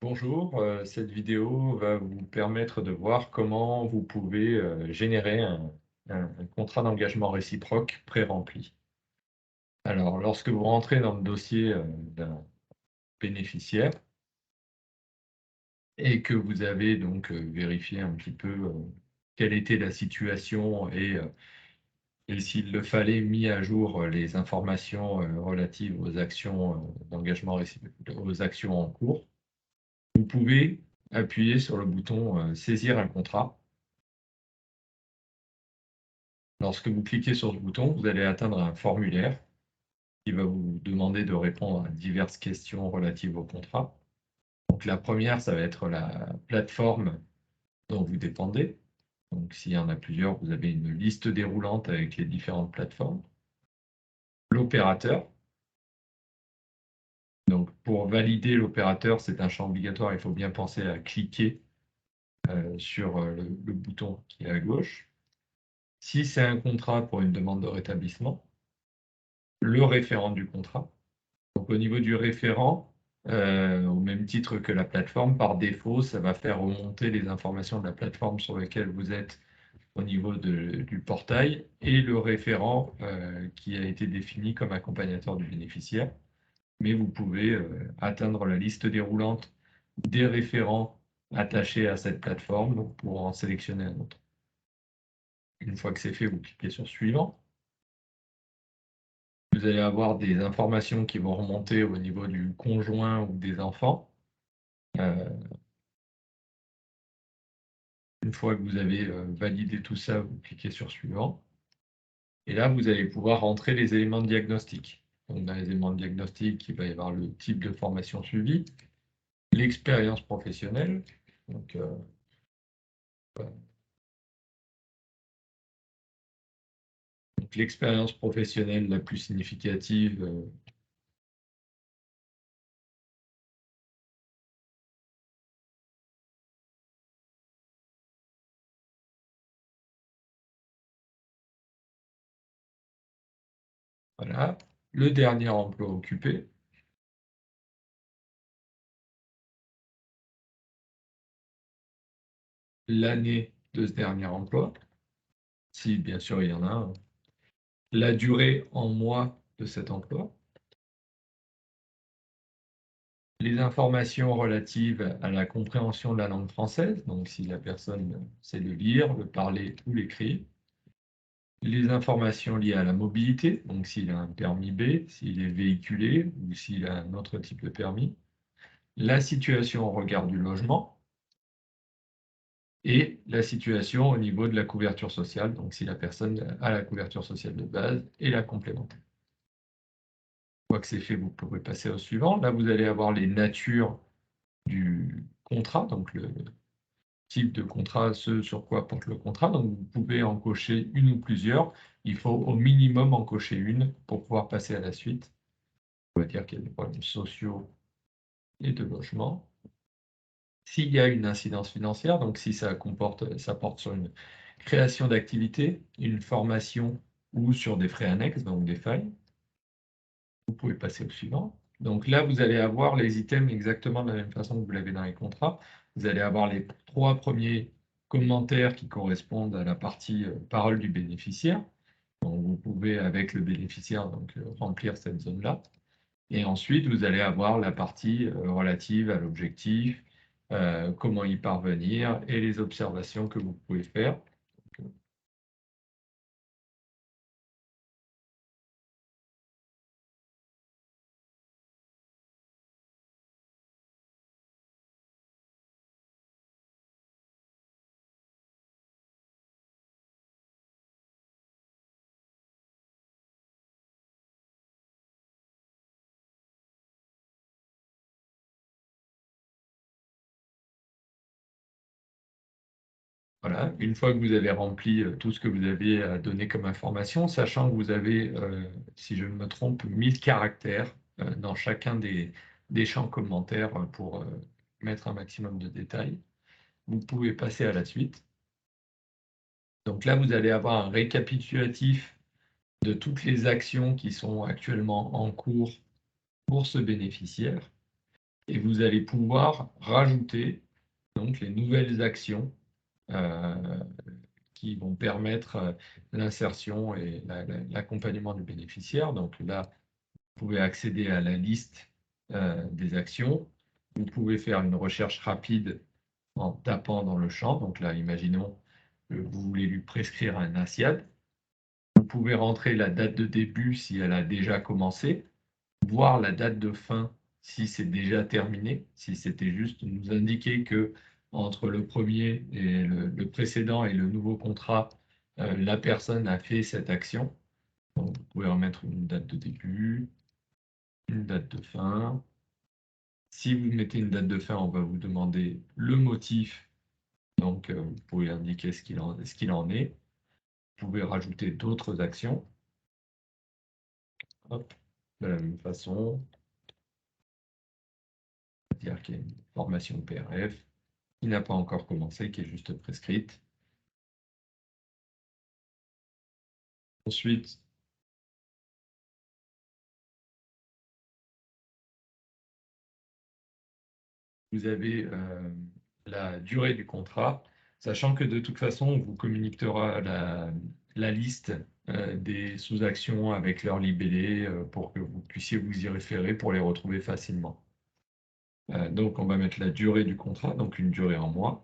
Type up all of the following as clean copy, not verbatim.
Bonjour, cette vidéo va vous permettre de voir comment vous pouvez générer un contrat d'engagement réciproque pré-rempli. Alors, lorsque vous rentrez dans le dossier d'un bénéficiaire et que vous avez donc vérifié un petit peu quelle était la situation et s'il le fallait, mis à jour les informations relatives aux actions d'engagement réciproque, aux actions en cours, vous pouvez appuyer sur le bouton Saisir un contrat. Lorsque vous cliquez sur ce bouton, vous allez atteindre un formulaire qui va vous demander de répondre à diverses questions relatives au contrat. Donc la première, ça va être la plateforme dont vous dépendez. Donc s'il y en a plusieurs, vous avez une liste déroulante avec les différentes plateformes. L'opérateur. Donc pour valider l'opérateur, c'est un champ obligatoire, il faut bien penser à cliquer sur le bouton qui est à gauche. Si c'est un contrat pour une demande de rétablissement, le référent du contrat. Donc au niveau du référent, au même titre que la plateforme, par défaut, ça va faire remonter les informations de la plateforme sur laquelle vous êtes au niveau du portail et le référent qui a été défini comme accompagnateur du bénéficiaire. Mais vous pouvez atteindre la liste déroulante des référents attachés à cette plateforme pour en sélectionner un autre. Une fois que c'est fait, vous cliquez sur Suivant. Vous allez avoir des informations qui vont remonter au niveau du conjoint ou des enfants. Une fois que vous avez validé tout ça, vous cliquez sur Suivant. Et là, vous allez pouvoir rentrer les éléments de diagnostic. Donc, dans les éléments de diagnostic, il va y avoir le type de formation suivie, l'expérience professionnelle. Donc, voilà. Donc, l'expérience professionnelle la plus significative, voilà. Le dernier emploi occupé. L'année de ce dernier emploi, si bien sûr il y en a un. La durée en mois de cet emploi. Les informations relatives à la compréhension de la langue française, donc si la personne sait le lire, le parler ou l'écrire. Les informations liées à la mobilité, donc s'il a un permis B, s'il est véhiculé ou s'il a un autre type de permis. La situation au regard du logement et la situation au niveau de la couverture sociale, donc si la personne a la couverture sociale de base et la complémentaire. Une fois que c'est fait, vous pouvez passer au suivant. Là, vous allez avoir les natures du contrat, donc le type de contrat, ce sur quoi porte le contrat. Donc, vous pouvez en cocher une ou plusieurs. Il faut au minimum en cocher une pour pouvoir passer à la suite. On va dire qu'il y a des problèmes sociaux et de logement. S'il y a une incidence financière, donc si ça porte sur une création d'activité, une formation ou sur des frais annexes, donc des failles, vous pouvez passer au suivant. Donc là, vous allez avoir les items exactement de la même façon que vous l'avez dans les contrats. Vous allez avoir les 3 premiers commentaires qui correspondent à la partie parole du bénéficiaire. Donc vous pouvez, avec le bénéficiaire, donc, remplir cette zone-là. Et ensuite, vous allez avoir la partie relative à l'objectif, comment y parvenir et les observations que vous pouvez faire. Voilà, une fois que vous avez rempli tout ce que vous avez à donner comme information, sachant que vous avez, si je ne me trompe, 1000 caractères dans chacun des champs commentaires pour mettre un maximum de détails, vous pouvez passer à la suite. Donc là, vous allez avoir un récapitulatif de toutes les actions qui sont actuellement en cours pour ce bénéficiaire. et vous allez pouvoir rajouter donc les nouvelles actions qui vont permettre l'insertion et l'accompagnement du bénéficiaire. Donc là, vous pouvez accéder à la liste des actions. Vous pouvez faire une recherche rapide en tapant dans le champ. Donc là, imaginons que vous voulez lui prescrire un NSIAD. Vous pouvez rentrer la date de début si elle a déjà commencé, voir la date de fin si c'est déjà terminé, si c'était juste nous indiquer que entre le premier et le précédent et le nouveau contrat, la personne a fait cette action. Donc, vous pouvez remettre une date de début, une date de fin. Si vous mettez une date de fin, on va vous demander le motif. Donc, vous pouvez indiquer ce qu'il en est. Vous pouvez rajouter d'autres actions. Hop, de la même façon. C'est-à-dire qu'il y a une formation PRF qui n'a pas encore commencé, qui est juste prescrite. Ensuite, vous avez la durée du contrat, sachant que de toute façon, on vous communiquera la liste des sous-actions avec leur libellé pour que vous puissiez vous y référer pour les retrouver facilement. Donc, on va mettre la durée du contrat, donc une durée en mois.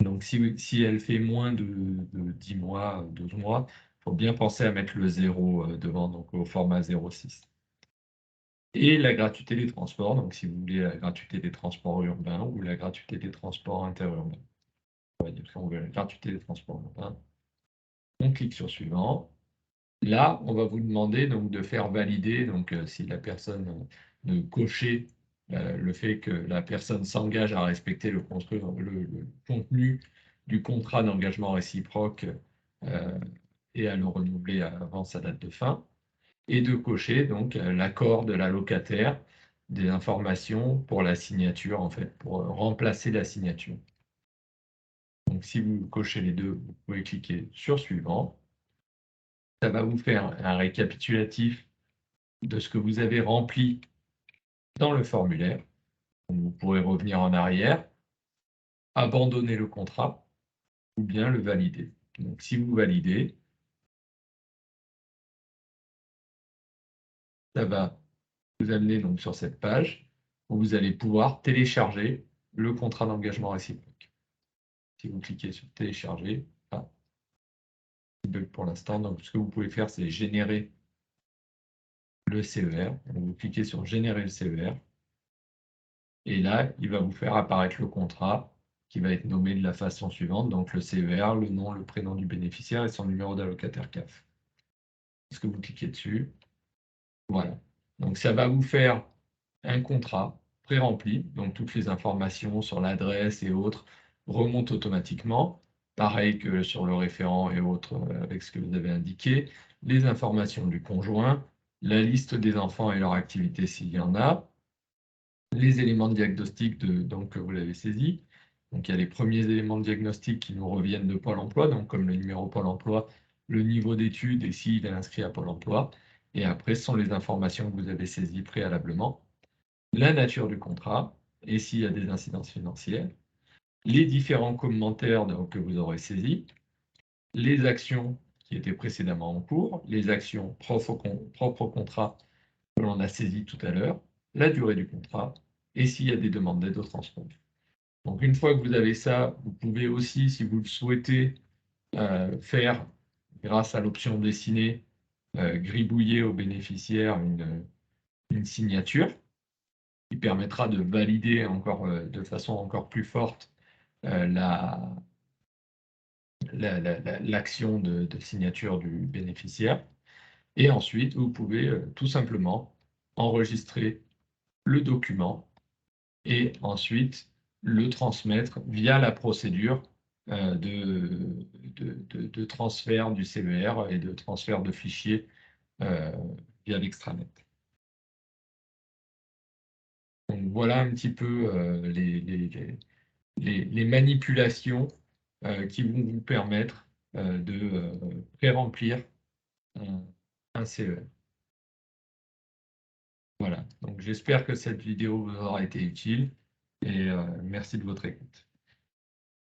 Donc, si elle fait moins de 10 mois, 12 mois, il faut bien penser à mettre le 0 devant, donc au format 0,6. Et la gratuité des transports, donc si vous voulez la gratuité des transports urbains ou la gratuité des transports interurbains. On va dire qu'on veut la gratuité des transports urbains. On clique sur suivant. Là, on va vous demander donc de faire valider, donc si la personne de cocher le fait que la personne s'engage à respecter le contenu du contrat d'engagement réciproque et à le renouveler avant sa date de fin, et de cocher donc l'accord de la locataire des informations pour la signature, en fait, pour remplacer la signature. Donc, si vous cochez les deux, vous pouvez cliquer sur suivant. Ça va vous faire un récapitulatif de ce que vous avez rempli dans le formulaire. Donc, vous pourrez revenir en arrière, abandonner le contrat ou bien le valider. Donc, si vous validez, ça va vous amener donc sur cette page où vous allez pouvoir télécharger le contrat d'engagement réciproque. Si vous cliquez sur télécharger, pour l'instant, donc ce que vous pouvez faire, c'est générer le CER. Donc, vous cliquez sur générer le CER. Et là, il va vous faire apparaître le contrat qui va être nommé de la façon suivante. Donc le CER, le nom, le prénom du bénéficiaire et son numéro d'allocataire CAF. Est-ce que vous cliquez dessus? Voilà. Donc ça va vous faire un contrat pré-rempli. Donc toutes les informations sur l'adresse et autres remontent automatiquement. Pareil que sur le référent et autres avec ce que vous avez indiqué. Les informations du conjoint, la liste des enfants et leur activité s'il y en a, les éléments de diagnostic donc, que vous l'avez saisi. Donc, il y a les premiers éléments de diagnostic qui nous reviennent de Pôle emploi, donc comme le numéro Pôle emploi, le niveau d'études et s'il est inscrit à Pôle emploi. Et après, ce sont les informations que vous avez saisies préalablement, la nature du contrat et s'il y a des incidences financières, les différents commentaires donc, que vous aurez saisis, les actions qui étaient précédemment en cours, les actions propres au contrat que l'on a saisies tout à l'heure, la durée du contrat et s'il y a des demandes d'aide au transport. Donc, une fois que vous avez ça, vous pouvez aussi, si vous le souhaitez, faire, grâce à l'option dessinée, gribouiller au bénéficiaire une signature qui permettra de valider encore, de façon encore plus forte l'action de signature du bénéficiaire. Et ensuite, vous pouvez tout simplement enregistrer le document et ensuite le transmettre via la procédure de transfert du CER et de transfert de fichiers via l'extranet. Donc voilà un petit peu les manipulations qui vont vous permettre de pré-remplir un CER. Voilà, donc j'espère que cette vidéo vous aura été utile et merci de votre écoute.